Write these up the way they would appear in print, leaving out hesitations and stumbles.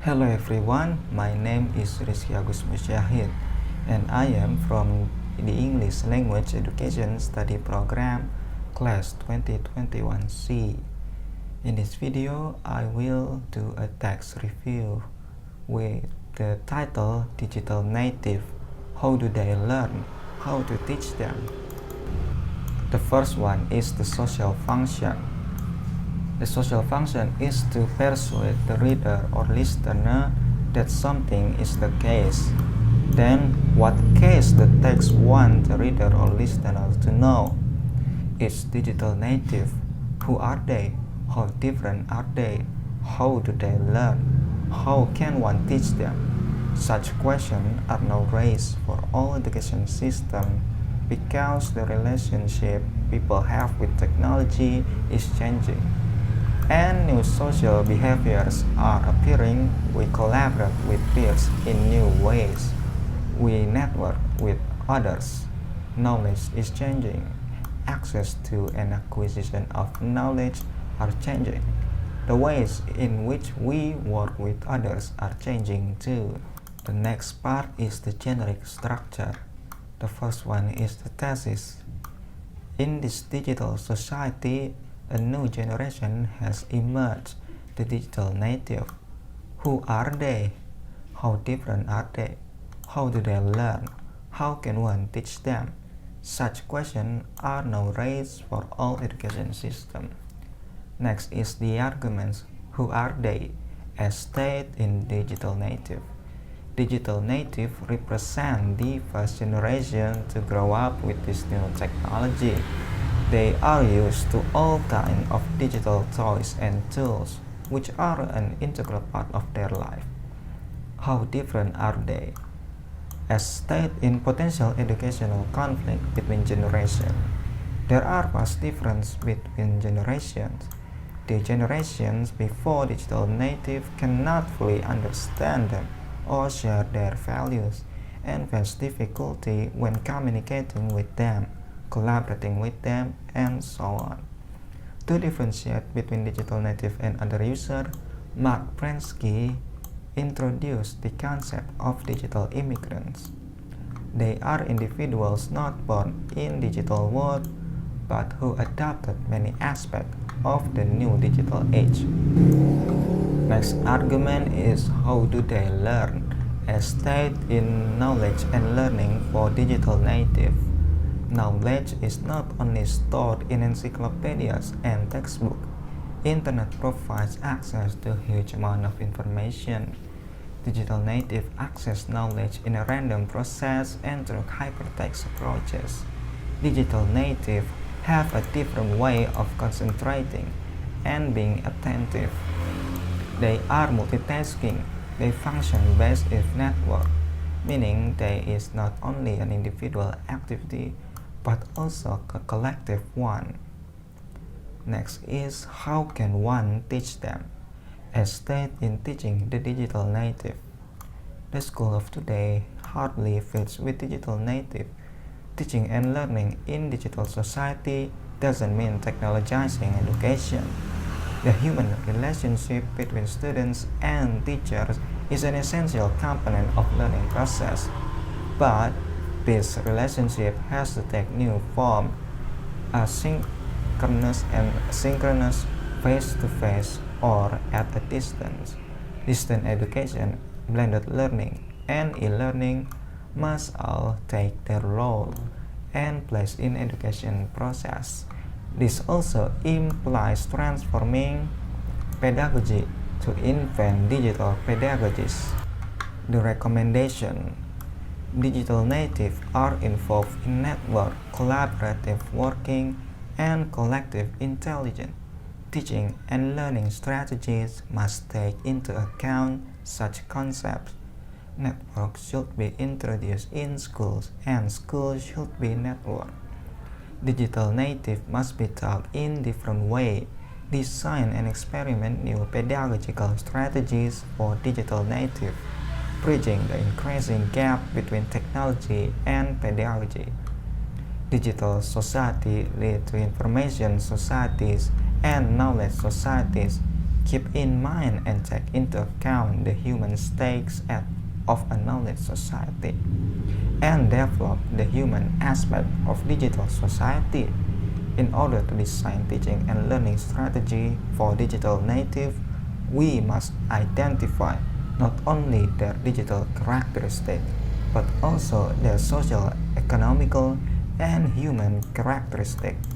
Hello everyone, my name is Rizky Agus Musyahid and I am from the English Language Education Study Program Class 2021C. In this video, I will do a text review with the title Digital Native. How do they learn? How to teach them? The first one is the social function. The social function is to persuade the reader or listener that something is the case. Then, what case the text wants the reader or listener to know? Is digital native? Who are they? How different are they? How do they learn? How can one teach them? Such questions are now raised for all education systems because the relationship people have with technology is changing. And new social behaviors are appearing. We collaborate with peers in new ways. We network with others. Knowledge is changing. Access to and acquisition of knowledge are changing. The ways in which we work with others are changing too. The next part is the generic structure. The first one is the thesis. In this digital society, a new generation has emerged, the digital native. Who are they? How different are they? How do they learn? How can one teach them? Such questions are now raised for all education systems. Next is the arguments. Who are they? As stated in digital native. Digital native represent the first generation to grow up with this new technology. They are used to all kinds of digital toys and tools, which are an integral part of their life. How different are they? As stated in potential educational conflict between generations, there are vast differences between generations. The generations before digital native cannot fully understand them or share their values and face difficulty when communicating with them, collaborating with them, and so on. To differentiate between digital native and other users, Mark Prensky introduced the concept of digital immigrants. They are individuals not born in digital world, but who adopted many aspects of the new digital age. Next argument is how do they learn? As stated in Knowledge and Learning for Digital Native. Knowledge is not only stored in encyclopedias and textbooks. Internet provides access to a huge amount of information. Digital native access knowledge in a random process and through hypertext approaches. Digital native have a different way of concentrating and being attentive. They are multitasking. They function based in network, meaning there is not only an individual activity but also a collective one. Next is how can one teach them? As stated in Teaching the Digital Native. The school of today hardly fits with digital native. Teaching and learning in digital society doesn't mean technologizing education. The human relationship between students and teachers is an essential component of learning process. But this relationship has to take new form, asynchronous and synchronous, face-to-face or at a distance. Distance education, blended learning, and e-learning must all take their role and place in education process. This also implies transforming pedagogy to invent digital pedagogies. The recommendation: digital native are involved in network, collaborative working, and collective intelligence. Teaching and learning strategies must take into account such concepts. Networks should be introduced in schools and schools should be networked. Digital native must be taught in different ways. Design and experiment new pedagogical strategies for digital native, bridging the increasing gap between technology and pedagogy. Digital society lead to information societies and knowledge societies. Keep in mind and take into account the human stakes of a knowledge society, and develop the human aspect of digital society. In order to design teaching and learning strategy for digital native, we must identify not only their digital characteristics, but also their social, economical, and human characteristics.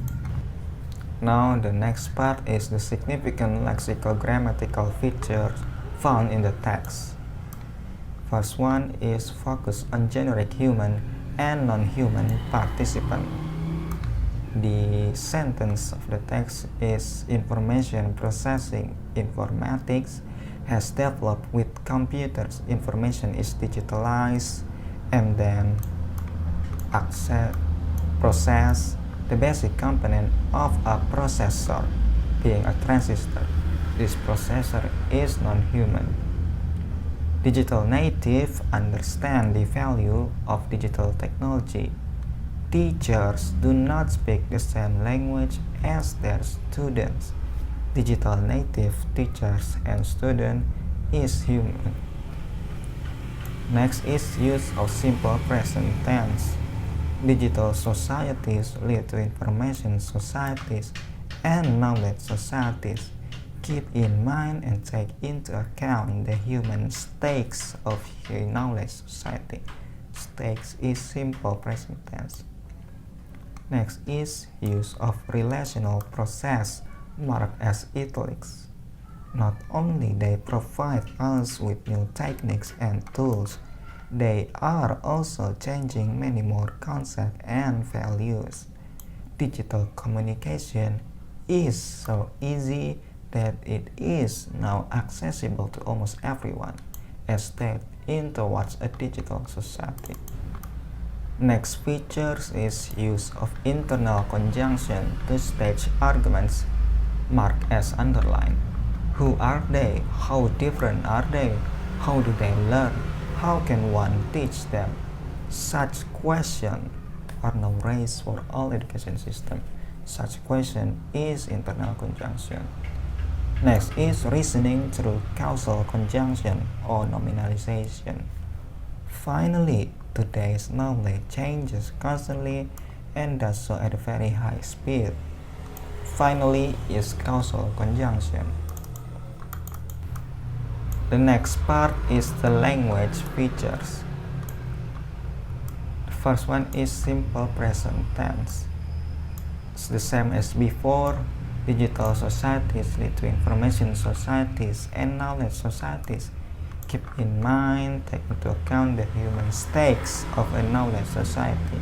Now the next part is the significant lexicogrammatical features found in the text. First one is focus on generic human and non-human participant. The sentence of the text is information processing informatics has developed with computers. Information is digitalized and then processed. The basic component of a processor being a transistor. This processor is non-human. Digital native understand the value of digital technology. Teachers do not speak the same language as their students. Digital native teachers and students is human. Next is use of simple present tense. Digital societies lead to information societies and knowledge societies. Keep in mind and take into account the human stakes of a knowledge society. Stakes is simple present tense. Next is use of relational process marked as italics. Not only they provide us with new techniques and tools, they are also changing many more concepts and values. Digital communication is so easy that it is now accessible to almost everyone, a step in towards a digital society. Next features is use of internal conjunction to stage arguments marked as underlined. Who are they? How different are they? How do they learn? How can one teach them? Such questions are now raised for all education systems. Such question is internal conjunction. Next is reasoning through causal conjunction or nominalization. Finally, today's knowledge changes constantly and does so at a very high speed. Finally is causal conjunction. The next part is the language features. The first one is simple present tense. It's the same as before. Digital societies lead to information societies and knowledge societies. Keep in mind, take into account the human stakes of a knowledge society.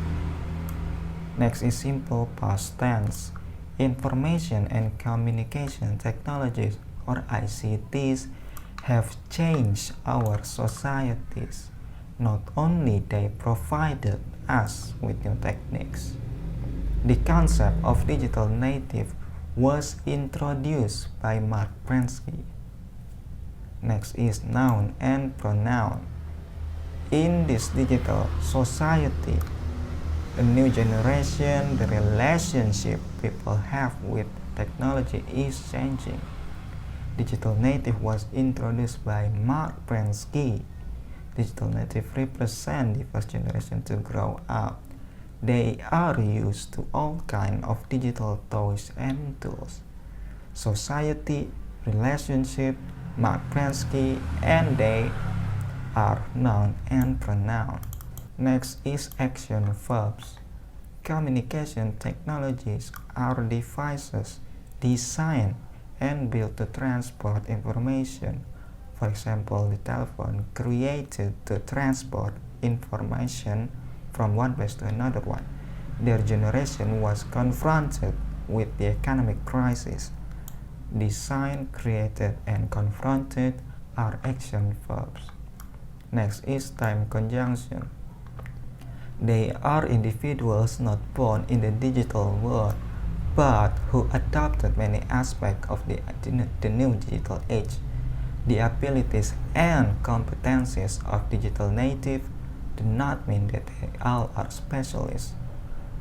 Next is simple past tense. Information and communication technologies, or ICTs, have changed our societies. Not only they provided us with new techniques. The concept of digital native was introduced by Mark Prensky. Next is noun and pronoun. In this digital society, the new generation, the relationship people have with technology is changing. Digital native was introduced by Mark Prensky. Digital native represent the first generation to grow up. They are used to all kinds of digital toys and tools. Society, relationship, Mark Prensky, and they are noun and pronoun. Next is action verbs. Communication technologies are devices designed and built to transport information. For example, the telephone created to transport information from one place to another one. Their generation was confronted with the economic crisis. Designed, created, and confronted are action verbs. Next is time conjunction. They are individuals not born in the digital world, but who adopted many aspects of the new digital age. The abilities and competencies of digital native do not mean that they all are specialists.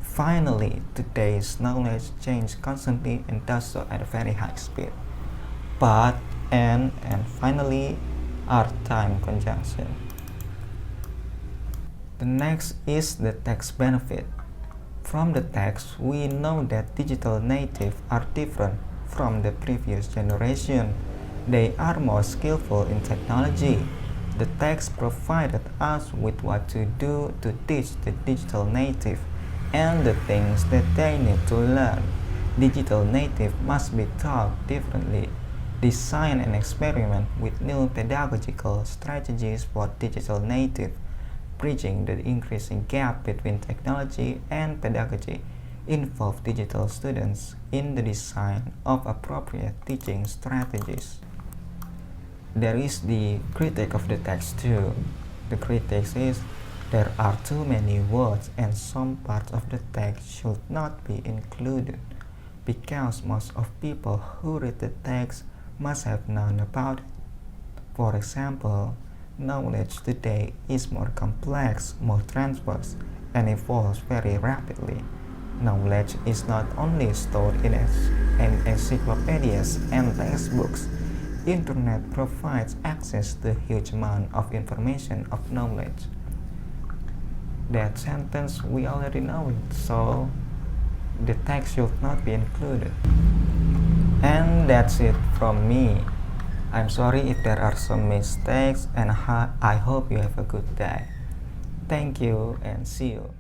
Finally, today's knowledge changes constantly and does so at a very high speed. But and finally are time conjunction. The next is the text benefit. From the text, we know that digital natives are different from the previous generation. They are more skillful in technology. The text provided us with what to do to teach the digital native and the things that they need to learn. Digital native must be taught differently. Design and experiment with new pedagogical strategies for digital native, bridging the increasing gap between technology and pedagogy. Involve digital students in the design of appropriate teaching strategies. There is the critique of the text too. The critique is there are too many words and some parts of the text should not be included because most of people who read the text must have known about it. For example, knowledge today is more complex, more transverse, and evolves very rapidly. Knowledge is not only stored in encyclopedias and textbooks. Internet provides access to a huge amount of information of knowledge. That sentence we already know it, so the text should not be included. And that's it from me. I'm sorry if there are some mistakes and I hope you have a good day. Thank you and see you.